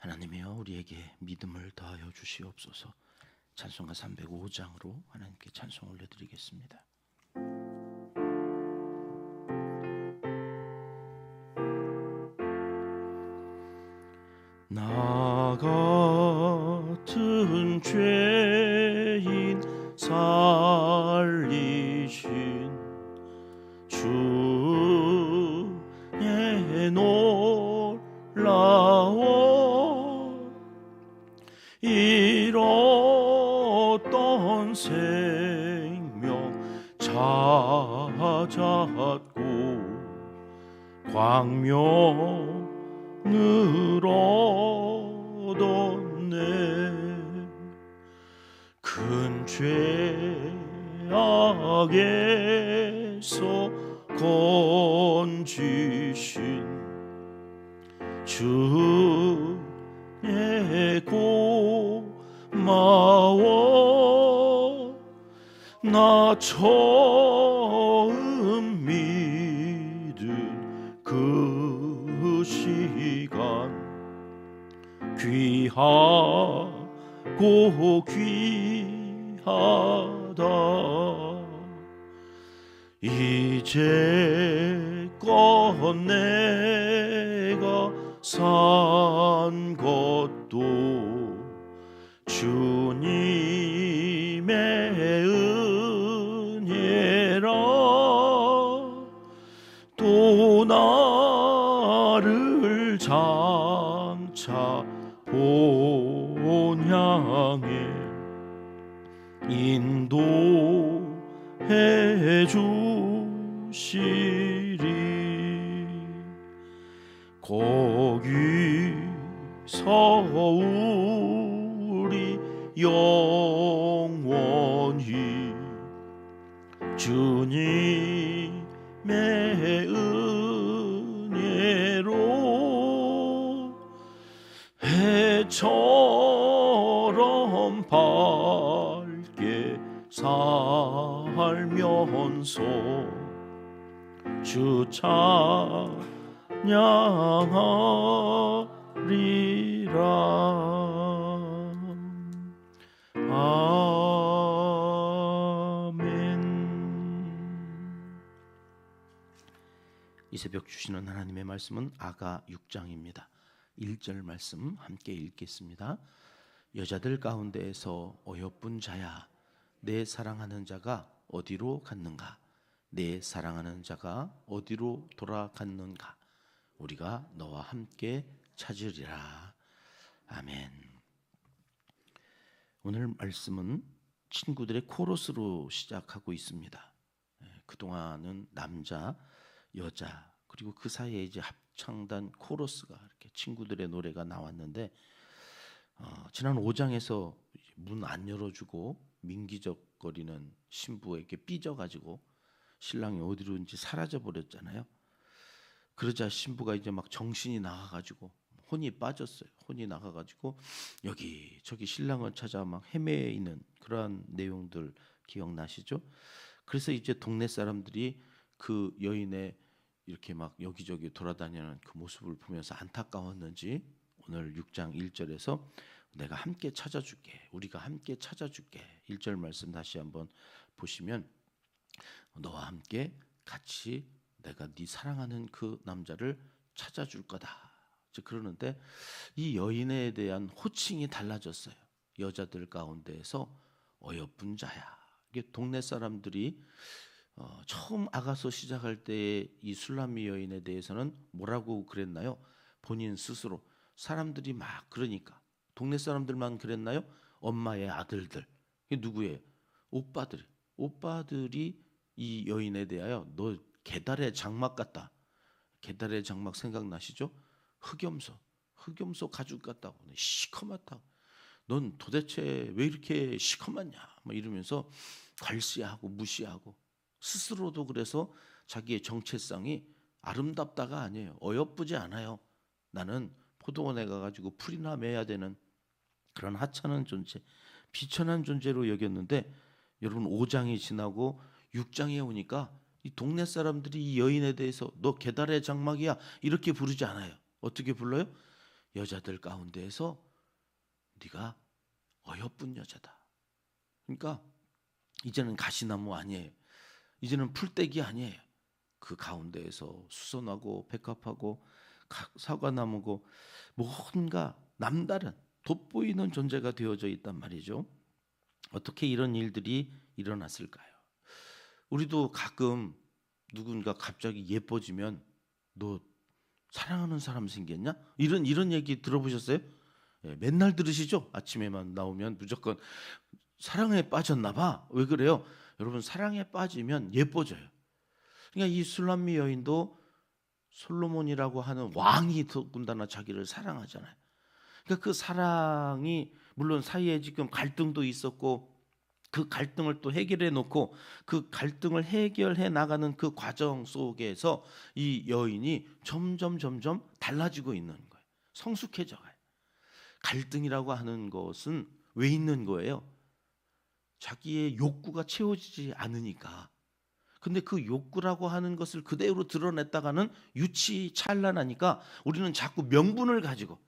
하나님이여 우리에게 믿음을 더하여 주시옵소서. 찬송가 305장으로 하나님께 찬송 올려드리겠습니다. 나 같은 죄인 살리신 주의 놀라워 잃었던 생명 찾았고 광명을 얻었네. 큰 죄악에서 건지신 주의 고마워. 나 처음 믿은 그 시간 귀하고 귀하다. 이제껏 내가 산 것도 주님의 은혜라. 또 나를 장차 본향에 인도해 주시리. 거기서 우리 영원히 주님의 은혜로 해처럼 밝게 살면서 주 찬양하리라. 아멘. 이 새벽 주시는 하나님의 말씀은 아가 6장입니다. 1절 말씀 함께 읽겠습니다. 여자들 가운데에서 어여쁜 자야, 내 사랑하는 자가 어디로 갔는가? 내 사랑하는 자가 어디로 돌아갔는가? 우리가 너와 함께 찾으리라. 아멘. 오늘 말씀은 친구들의 코러스로 시작하고 있습니다. 그동안은 남자, 여자 그리고 그 사이에 이제 합창단 코러스가 이렇게 친구들의 노래가 나왔는데 지난 5장에서 문 안 열어주고 민기적거리는 신부에게 삐져가지고 신랑이 어디로인지 사라져 버렸잖아요. 그러자 신부가 이제 막 정신이 나가가지고 혼이 빠졌어요. 혼이 나가가지고 여기 저기 신랑을 찾아 막 헤매이는 그러한 내용들 기억나시죠? 그래서 이제 동네 사람들이 그 여인의 이렇게 막 여기저기 돌아다니는 그 모습을 보면서 안타까웠는지 오늘 6장 1절에서 내가 함께 찾아줄게, 우리가 함께 찾아줄게. 1절 말씀 다시 한번 보시면 너와 함께 같이 내가 네 사랑하는 그 남자를 찾아줄 거다. 그러는데 이 여인에 대한 호칭이 달라졌어요. 여자들 가운데에서 어여쁜 자야. 이게 동네 사람들이 처음 아가서 시작할 때 이 술람미 여인에 대해서는 뭐라고 그랬나요? 본인 스스로 사람들이 막 그러니까 동네 사람들만 그랬나요? 엄마의 아들들. 이게 누구예요? 오빠들이 이 여인에 대하여 너 개달의 장막 같다. 개달의 장막 생각나시죠? 흑염소 가죽 같다고. 시커멓다고. 넌 도대체 왜 이렇게 시커멓냐? 막 이러면서 괄시하고 무시하고 스스로도 그래서 자기의 정체성이 아름답다가 아니에요. 어여쁘지 않아요. 나는 포도원에 가가지고 풀이나 매야 되는 그런 하찮은 존재, 비천한 존재로 여겼는데 여러분 5장이 지나고 6장에 오니까 이 동네 사람들이 이 여인에 대해서 너 개달의 장막이야 이렇게 부르지 않아요. 어떻게 불러요? 여자들 가운데에서 네가 어여쁜 여자다. 그러니까 이제는 가시나무 아니에요. 이제는 풀떼기 아니에요. 그 가운데에서 수선하고 백합하고 사과나무고 뭔가 남다른 돋보이는 존재가 되어져 있단 말이죠. 어떻게 이런 일들이 일어났을까요? 우리도 가끔 누군가 갑자기 예뻐지면 너 사랑하는 사람 생겼냐? 이런 얘기 들어보셨어요? 예, 맨날 들으시죠? 아침에만 나오면 무조건 사랑에 빠졌나 봐. 왜 그래요? 여러분, 사랑에 빠지면 예뻐져요. 그러니까 이 술람미 여인도 솔로몬이라고 하는 왕이 더군다나 자기를 사랑하잖아요. 그러니까 그 사랑이 물론 사이에 지금 갈등도 있었고 그 갈등을 또 해결해 놓고 그 갈등을 해결해 나가는 그 과정 속에서 이 여인이 점점 달라지고 있는 거예요. 성숙해져 가요. 갈등이라고 하는 것은 왜 있는 거예요? 자기의 욕구가 채워지지 않으니까. 근데 그 욕구라고 하는 것을 그대로 드러냈다가는 유치찬란하니까 우리는 자꾸 명분을 가지고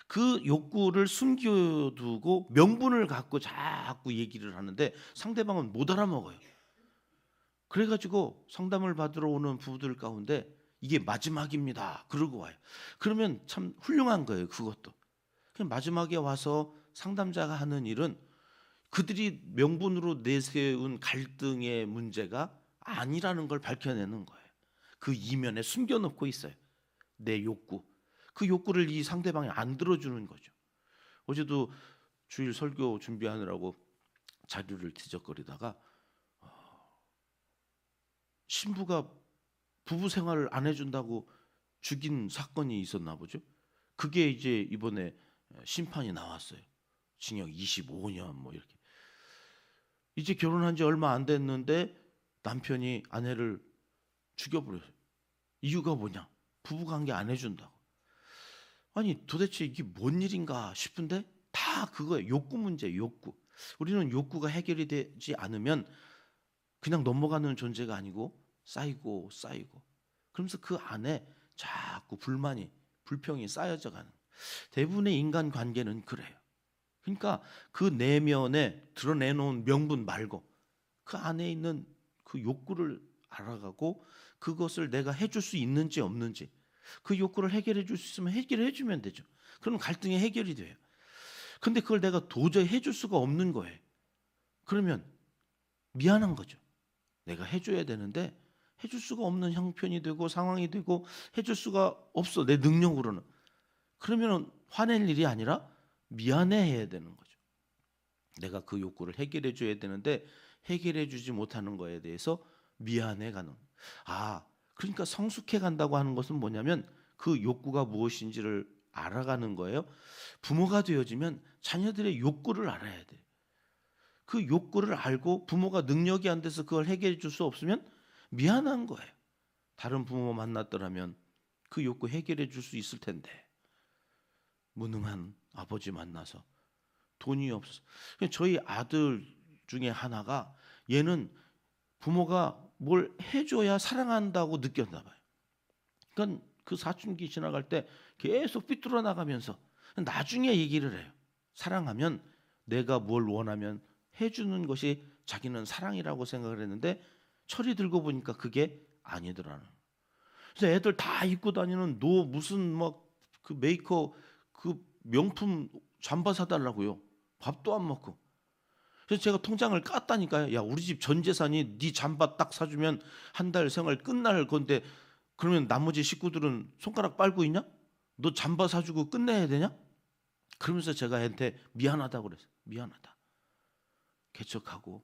그 욕구를 숨겨두고 명분을 갖고 자꾸 얘기를 하는데 상대방은 못 알아먹어요. 그래가지고 상담을 받으러 오는 부부들 가운데 이게 마지막입니다. 그러고 와요. 그러면 참 훌륭한 거예요. 그것도. 그냥 마지막에 와서 상담자가 하는 일은 그들이 명분으로 내세운 갈등의 문제가 아니라는 걸 밝혀내는 거예요. 그 이면에 숨겨놓고 있어요. 내 욕구. 그 욕구를 이 상대방이 안 들어주는 거죠. 어제도 주일 설교 준비하느라고 자료를 뒤적거리다가 신부가 부부 생활을 안 해준다고 죽인 사건이 있었나 보죠. 그게 이제 이번에 심판이 나왔어요. 징역 25년 뭐 이렇게. 이제 결혼한 지 얼마 안 됐는데 남편이 아내를 죽여버렸어요. 이유가 뭐냐? 부부관계 안 해준다고. 아니 도대체 이게 뭔 일인가 싶은데 다 그거예요. 욕구 문제, 욕구. 우리는 욕구가 해결이 되지 않으면 그냥 넘어가는 존재가 아니고 쌓이고 그러면서 그 안에 자꾸 불평이 쌓여져 가는. 대부분의 인간 관계는 그래요. 그러니까 그 내면에 드러내놓은 명분 말고 그 안에 있는 그 욕구를 알아가고 그것을 내가 해줄 수 있는지 없는지 그 욕구를 해결해 줄 수 있으면 해결해 주면 되죠. 그럼 갈등이 해결이 돼요. 근데 그걸 내가 도저히 해줄 수가 없는 거예요. 그러면 미안한 거죠. 내가 해줘야 되는데 해줄 수가 없는 형편이 되고 상황이 되고 해줄 수가 없어. 내 능력으로는. 그러면 화낼 일이 아니라 미안해해야 되는 거죠. 내가 그 욕구를 해결해 줘야 되는데 해결해 주지 못하는 거에 대해서 미안해 가는. 그러니까 성숙해 간다고 하는 것은 뭐냐면 그 욕구가 무엇인지를 알아가는 거예요. 부모가 되어지면 자녀들의 욕구를 알아야 돼. 그 욕구를 알고 부모가 능력이 안 돼서 그걸 해결해 줄 수 없으면 미안한 거예요. 다른 부모 만났더라면 그 욕구 해결해 줄 수 있을 텐데 무능한 아버지 만나서 돈이 없어서. 저희 아들 중에 하나가 얘는 부모가 뭘 해줘야 사랑한다고 느꼈나 봐요. 그러니까 그 사춘기 지나갈 때 계속 삐뚤어 나가면서 나중에 얘기를 해요. 사랑하면 내가 뭘 원하면 해주는 것이 자기는 사랑이라고 생각을 했는데 철이 들고 보니까 그게 아니더라는. 그래서 애들 다 입고 다니는 무슨 막 그 메이커 그 명품 잠바 사달라고요. 밥도 안 먹고. 그래서 제가 통장을 깠다니까요. 야, 우리 집 전 재산이 네 잠바 딱 사주면 한 달 생활 끝날 건데 그러면 나머지 식구들은 손가락 빨고 있냐? 너 잠바 사주고 끝내야 되냐? 그러면서 제가 애한테 미안하다고 그랬어요. 미안하다. 개척하고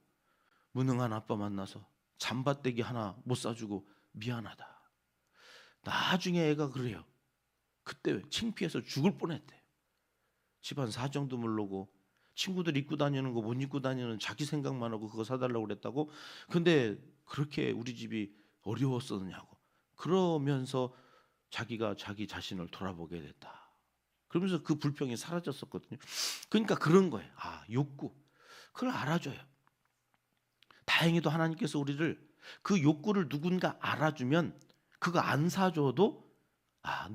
무능한 아빠 만나서 잠바떼기 하나 못 사주고 미안하다. 나중에 애가 그래요. 그때 창피해서 죽을 뻔했대요. 집안 사정도 모르고 친구들 입고 다니는 거 못 입고 다니는 자기 생각만 하고 그거 사달라고 그랬다고. 근데 그렇게 우리 집이 어려웠었냐고. 그러면서 자기가 자기 자신을 돌아보게 됐다. 그러면서 그 불평이 사라졌었거든요. 그러니까 그런 거예요. 욕구. 그걸 알아줘요. 다행히도 하나님께서 우리를 그 욕구를 누군가 알아주면 그거 안 사줘도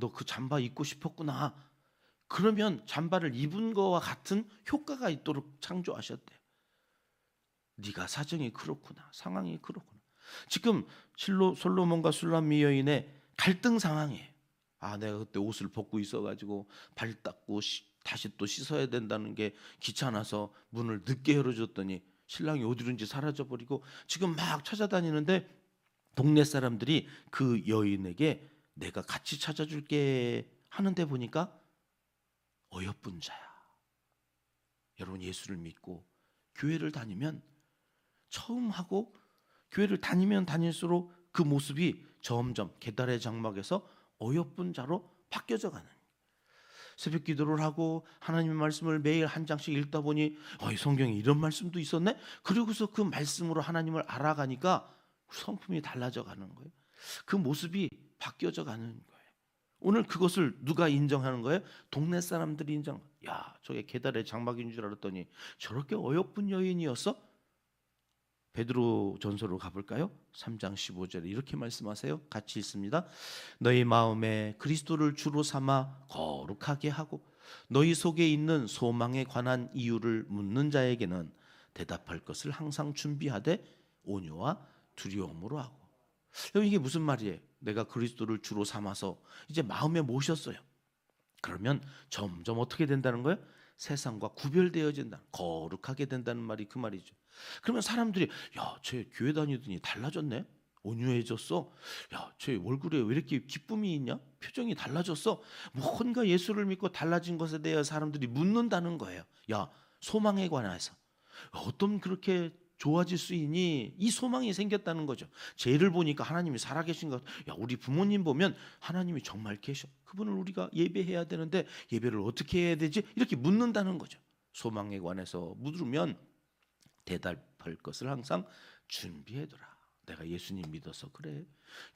너 그 잠바 입고 싶었구나. 그러면 잠바를 입은 거와 같은 효과가 있도록 창조하셨대요. 네가 사정이 그렇구나. 상황이 그렇구나. 지금 솔로몬과 술람미 여인의 갈등 상황이에요. 아, 내가 그때 옷을 벗고 있어가지고 발 닦고 다시 또 씻어야 된다는 게 귀찮아서 문을 늦게 열어줬더니 신랑이 어디론지 사라져버리고 지금 막 찾아다니는데 동네 사람들이 그 여인에게 내가 같이 찾아줄게 하는데 보니까 어여쁜 자야. 여러분, 예수를 믿고 교회를 다니면 처음 하고 교회를 다니면 다닐수록 그 모습이 점점 계달의 장막에서 어여쁜 자로 바뀌어져 가는, 새벽 기도를 하고 하나님의 말씀을 매일 한 장씩 읽다 보니 이 성경에 이런 말씀도 있었네. 그리고서 그 말씀으로 하나님을 알아가니까 성품이 달라져 가는 거예요. 그 모습이 바뀌어져 가는 거예요. 오늘 그것을 누가 인정하는 거예요? 동네 사람들이 인정. 야, 저게 계달의 장막인 줄 알았더니 저렇게 어여쁜 여인이었어? 베드로 전서로 가볼까요? 3장 15절에 이렇게 말씀하세요. 같이 읽습니다. 너희 마음에 그리스도를 주로 삼아 거룩하게 하고 너희 속에 있는 소망에 관한 이유를 묻는 자에게는 대답할 것을 항상 준비하되 온유와 두려움으로 하고. 이게 무슨 말이에요? 내가 그리스도를 주로 삼아서 이제 마음에 모셨어요. 그러면 점점 어떻게 된다는 거예요? 세상과 구별되어진다, 거룩하게 된다는 말이 그 말이죠. 그러면 사람들이 야, 쟤 교회 다니더니 달라졌네, 온유해졌어, 야, 쟤 얼굴에 왜 이렇게 기쁨이 있냐, 표정이 달라졌어, 뭔가 예수를 믿고 달라진 것에 대해 사람들이 묻는다는 거예요. 야, 소망에 관해서 어떤 그렇게 좋아질 수 있니? 이 소망이 생겼다는 거죠. 쟤를 보니까 하나님이 살아계신 것. 야, 우리 부모님 보면 하나님이 정말 계셔. 그분을 우리가 예배해야 되는데 예배를 어떻게 해야 되지? 이렇게 묻는다는 거죠. 소망에 관해서 물으면 대답할 것을 항상 준비해둬라. 내가 예수님 믿어서 그래.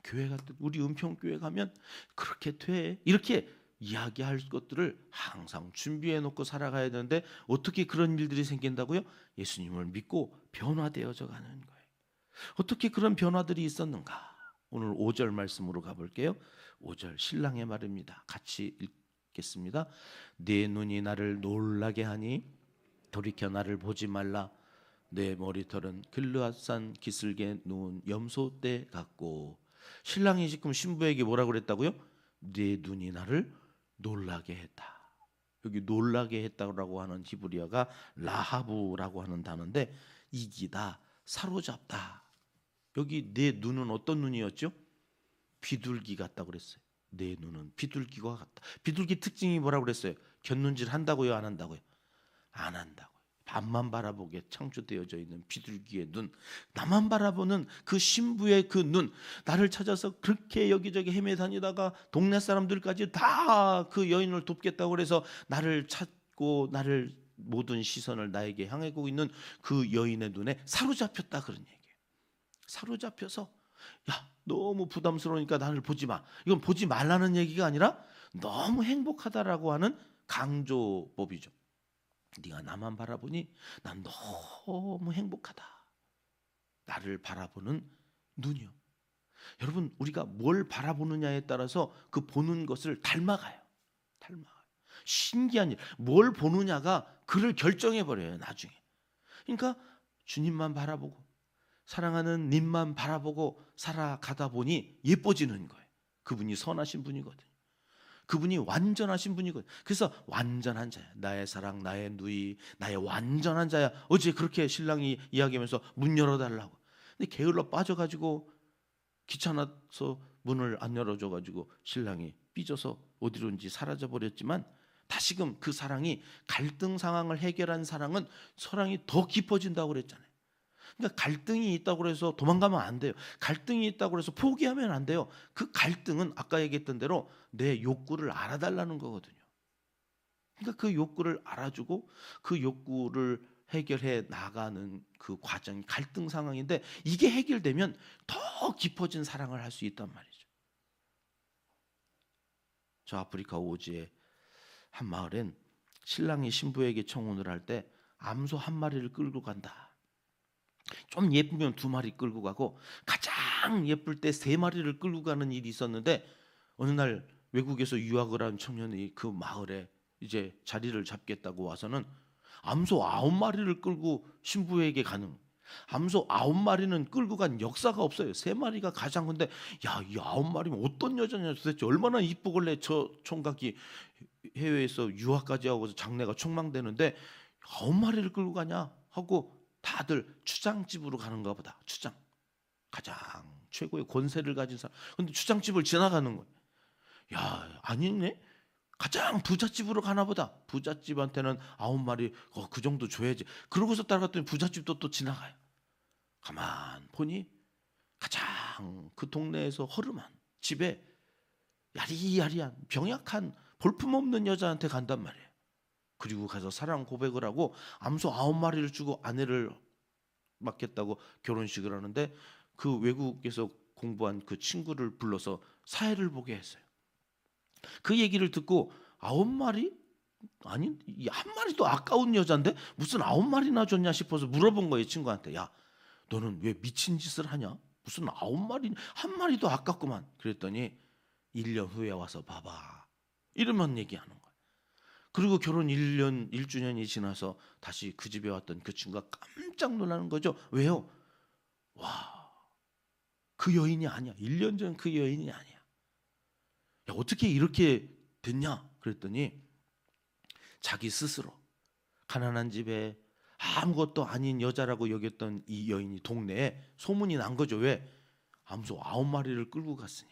교회 갔든 우리 은평교회 가면 그렇게 돼. 이렇게 이야기할 것들을 항상 준비해 놓고 살아가야 되는데 어떻게 그런 일들이 생긴다고요? 예수님을 믿고 변화되어져 가는 거예요. 어떻게 그런 변화들이 있었는가? 오늘 5절 말씀으로 가볼게요. 5절 신랑의 말입니다. 같이 읽겠습니다. 내 눈이 나를 놀라게 하니 돌이켜 나를 보지 말라. 내 머리털은 길르앗산 기슭에 누운 염소떼 같고. 신랑이 지금 신부에게 뭐라고 그랬다고요? 네 눈이 나를 놀라게 했다. 여기 놀라게 했다고 하는 히브리어가 라하부라고 하는 단어인데 이기다, 사로잡다. 여기 내 눈은 어떤 눈이었죠? 비둘기 같다고 그랬어요. 내 눈은 비둘기와 같다. 비둘기 특징이 뭐라고 그랬어요? 곁눈질 한다고요, 안 한다고요? 안 한다고요. 밤만 바라보게 창조되어져 있는 비둘기의 눈, 나만 바라보는 그 신부의 그 눈, 나를 찾아서 그렇게 여기저기 헤매 다니다가 동네 사람들까지 다 그 여인을 돕겠다고 그래서 나를 찾고 나를 모든 시선을 나에게 향하고 있는 그 여인의 눈에 사로잡혔다, 그런 얘기예요. 사로잡혀서 야, 너무 부담스러우니까 나를 보지 마. 이건 보지 말라는 얘기가 아니라 너무 행복하다라고 하는 강조법이죠. 네가 나만 바라보니 난 너무 행복하다. 나를 바라보는 눈이요. 여러분, 우리가 뭘 바라보느냐에 따라서 그 보는 것을 닮아가요. 신기한 일. 뭘 보느냐가 그를 결정해버려요, 나중에. 그러니까 주님만 바라보고 사랑하는 님만 바라보고 살아가다 보니 예뻐지는 거예요. 그분이 선하신 분이거든요. 그분이 완전하신 분이거든요. 그래서 완전한 자야, 나의 사랑, 나의 누이, 나의 완전한 자야. 어제 그렇게 신랑이 이야기하면서 문 열어달라고. 근데 게을러 빠져가지고 귀찮아서 문을 안 열어줘가지고 신랑이 삐져서 어디론지 사라져버렸지만 다시금 그 사랑이, 갈등 상황을 해결한 사랑은 사랑이 더 깊어진다고 그랬잖아요. 그러니까 갈등이 있다고 해서 도망가면 안 돼요. 갈등이 있다고 해서 포기하면 안 돼요. 그 갈등은 아까 얘기했던 대로 내 욕구를 알아달라는 거거든요. 그러니까 그 욕구를 알아주고 그 욕구를 해결해 나가는 그 과정이 갈등 상황인데, 이게 해결되면 더 깊어진 사랑을 할 수 있단 말이죠. 저 아프리카 오지의 한 마을엔 신랑이 신부에게 청혼을 할 때 암소 한 마리를 끌고 간다. 좀 예쁘면 2마리 끌고 가고 가장 예쁠 때 3마리를 끌고 가는 일이 있었는데, 어느 날 외국에서 유학을 한 청년이 그 마을에 이제 자리를 잡겠다고 와서는 암소 9마리를 끌고 신부에게 가는. 암소 9마리는 끌고 간 역사가 없어요. 3마리가 가장. 근데 야, 이 9마리면 어떤 여자냐, 도대체 얼마나 이쁘길래 저 총각이 해외에서 유학까지 하고 장래가 촉망되는데 9마리를 끌고 가냐 하고 다들 추장집으로 가는가 보다. 추장, 가장 최고의 권세를 가진 사람. 근데 추장집을 지나가는 거예요. 야, 아니네. 가장 부잣집으로 가나 보다. 부잣집한테는 9마리 그 정도 줘야지. 그러고서 따라갔더니 부잣집도 또 지나가요. 가만 보니 가장 그 동네에서 허름한 집에 야리야리한 병약한 볼품없는 여자한테 간단 말이에요. 그리고 가서 사랑 고백을 하고 암소 9마리를 주고 아내를 맡겠다고 결혼식을 하는데, 그 외국에서 공부한 그 친구를 불러서 사회를 보게 했어요. 그 얘기를 듣고 9마리? 아니, 이 한 마리도 아까운 여잔데 무슨 9마리나 줬냐 싶어서 물어본 거예요, 친구한테. 야, 너는 왜 미친 짓을 하냐? 무슨 9마리, 한 마리도 아깝구만. 그랬더니 1년 후에 와서 봐봐, 이러면 얘기하는 거예요. 그리고 결혼 1주년이 지나서 다시 그 집에 왔던 그 친구가 깜짝 놀라는 거죠. 왜요? 와, 그 여인이 아니야. 1년 전 그 여인이 아니야. 야, 어떻게 이렇게 됐냐? 그랬더니 자기 스스로 가난한 집에 아무것도 아닌 여자라고 여겼던 이 여인이 동네에 소문이 난 거죠. 왜? 암소 9마리를 끌고 갔으니.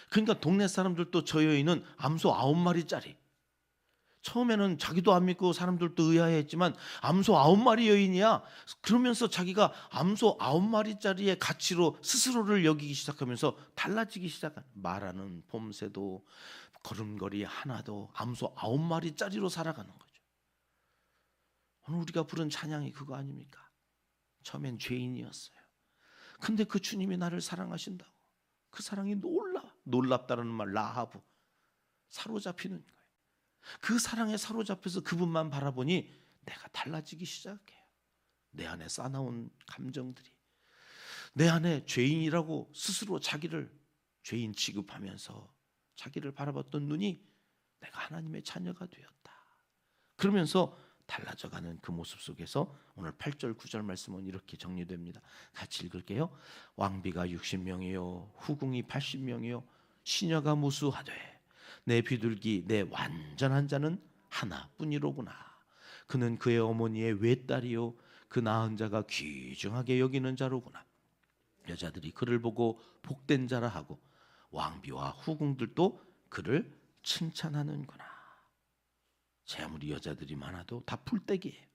그러니까 동네 사람들도 저 여인은 암소 9마리짜리. 처음에는 자기도 안 믿고 사람들도 의아해했지만 암소 9마리 여인이야. 그러면서 자기가 암소 9마리짜리의 가치로 스스로를 여기기 시작하면서 달라지기 시작한. 말하는 폼새도 걸음걸이 하나도 암소 9마리짜리로 살아가는 거죠. 오늘 우리가 부른 찬양이 그거 아닙니까? 처음엔 죄인이었어요. 근데 그 주님이 나를 사랑하신다고. 그 사랑이 놀랍다라는 말, 라하브, 사로잡히는 거예요. 그 사랑에 사로잡혀서 그분만 바라보니 내가 달라지기 시작해요. 내 안에 쌓아놓은 감정들이, 내 안에 죄인이라고 스스로 자기를 죄인 취급하면서 자기를 바라봤던 눈이 내가 하나님의 자녀가 되었다. 그러면서 달라져가는 그 모습 속에서 오늘 8절 9절 말씀은 이렇게 정리됩니다. 같이 읽을게요. 왕비가 60명이요 후궁이 80명이요 시녀가 무수하되 내 비둘기 내 완전한 자는 하나뿐이로구나. 그는 그의 어머니의 외딸이요 그 낳은 자가 귀중하게 여기는 자로구나. 여자들이 그를 보고 복된 자라 하고 왕비와 후궁들도 그를 칭찬하는구나. 제 아무리 여자들이 많아도 다 풀떼기예요.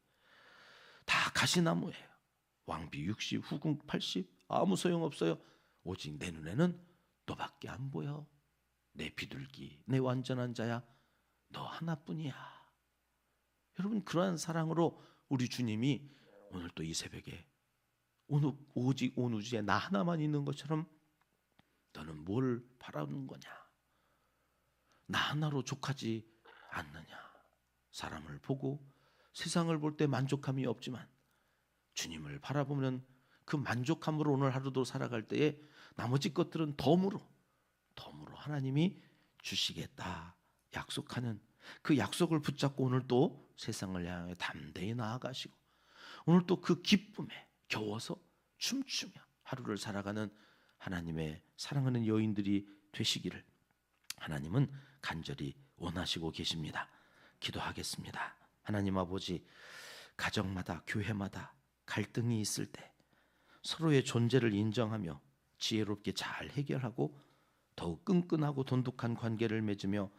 다 가시나무예요. 왕비 60, 후궁 80 아무 소용없어요. 오직 내 눈에는 너밖에 안 보여. 내 비둘기, 내 완전한 자야, 너 하나뿐이야. 여러분, 그러한 사랑으로 우리 주님이 오늘 또 이 새벽에 오직 온 우주에 나 하나만 있는 것처럼 너는 뭘 바라는 거냐? 나 하나로 족하지 않느냐? 사람을 보고 세상을 볼 때 만족함이 없지만 주님을 바라보면 그 만족함으로 오늘 하루도 살아갈 때에 나머지 것들은 덤으로 하나님이 주시겠다 약속하는 그 약속을 붙잡고 오늘 또 세상을 향해 담대히 나아가시고 오늘 또 그 기쁨에 겨워서 춤추며 하루를 살아가는 하나님의 사랑하는 여인들이 되시기를 하나님은 간절히 원하시고 계십니다. 기도하겠습니다. 하나님 아버지, 가정마다 교회마다 갈등이 있을 때 서로의 존재를 인정하며 지혜롭게 잘 해결하고 더욱 끈끈하고 돈독한 관계를 맺으며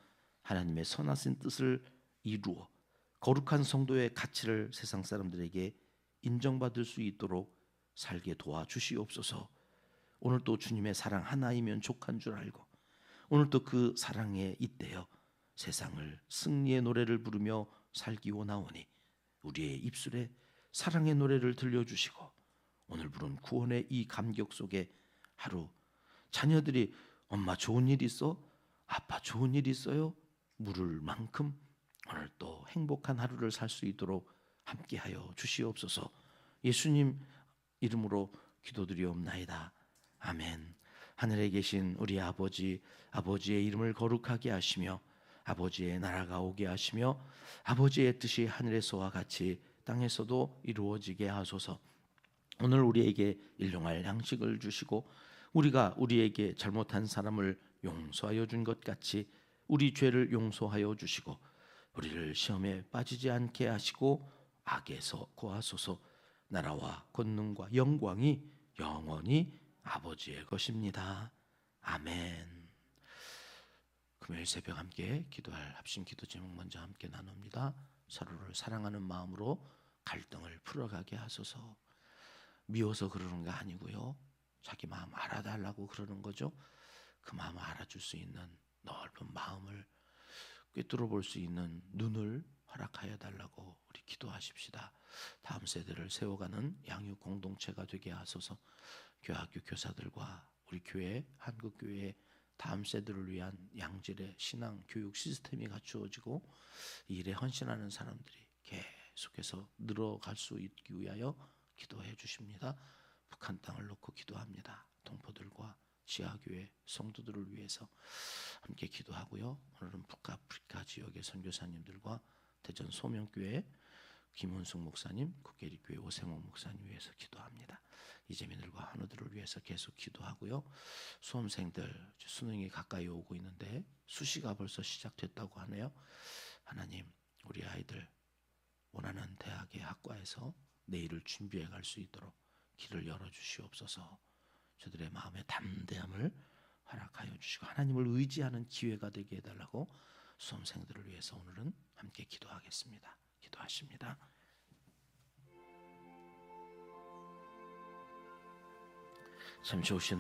하나님의 선하신 뜻을 이루어 거룩한 성도의 가치를 세상 사람들에게 인정받을 수 있도록 살게 도와주시옵소서. 오늘 또 주님의 사랑 하나이면 족한 줄 알고 오늘 또 그 사랑에 잇대어 세상을 승리의 노래를 부르며 살기 원하오니 우리의 입술에 사랑의 노래를 들려주시고 오늘 부른 구원의 이 감격 속에 하루 자녀들이 엄마 좋은 일 있어? 아빠 좋은 일 있어요? 물을 만큼 오늘 또 행복한 하루를 살 수 있도록 함께하여 주시옵소서. 예수님 이름으로 기도드리옵나이다. 아멘. 하늘에 계신 우리 아버지, 아버지의 이름을 거룩하게 하시며 아버지의 나라가 오게 하시며 아버지의 뜻이 하늘에서와 같이 땅에서도 이루어지게 하소서. 오늘 우리에게 일용할 양식을 주시고 우리가 우리에게 잘못한 사람을 용서하여 준 것 같이 우리 죄를 용서하여 주시고 우리를 시험에 빠지지 않게 하시고 악에서 구하소서. 나라와 권능과 영광이 영원히 아버지의 것입니다. 아멘. 금요일 새벽 함께 기도할 합심 기도 제목 먼저 함께 나눕니다. 서로를 사랑하는 마음으로 갈등을 풀어가게 하소서. 미워서 그러는 거 아니고요, 자기 마음 알아달라고 그러는 거죠. 그 마음을 알아줄 수 있는 넓은 마음을 꿰뚫어 볼 수 있는 눈을 허락하여 달라고 우리 기도하십시다. 다음 세대를 세워가는 양육 공동체가 되게 하소서. 교학교 교사들과 우리 교회, 한국교회의 다음 세대를 위한 양질의 신앙 교육 시스템이 갖추어지고 이 일에 헌신하는 사람들이 계속해서 늘어갈 수 있기 위하여 기도해 주십니다. 북한 땅을 놓고 기도합니다. 동포들과 지하교회 성도들을 위해서 함께 기도하고요. 오늘은 북아프리카 지역의 선교사님들과 대전 소명교회 김훈숙 목사님, 국계리교회 오생옥 목사님 위해서 기도합니다. 이재민들과 한우들을 위해서 계속 기도하고요. 수험생들 수능이 가까이 오고 있는데 수시가 벌써 시작됐다고 하네요. 하나님, 우리 아이들 원하는 대학의 학과에서 내일을 준비해 갈 수 있도록 길을 열어주시옵소서. 저들의 마음의 담대함을 허락하여 주시고 하나님을 의지하는 기회가 되게 해달라고 수험생들을 위해서 오늘은 함께 기도하겠습니다. 기도하십니다. 잠시 오신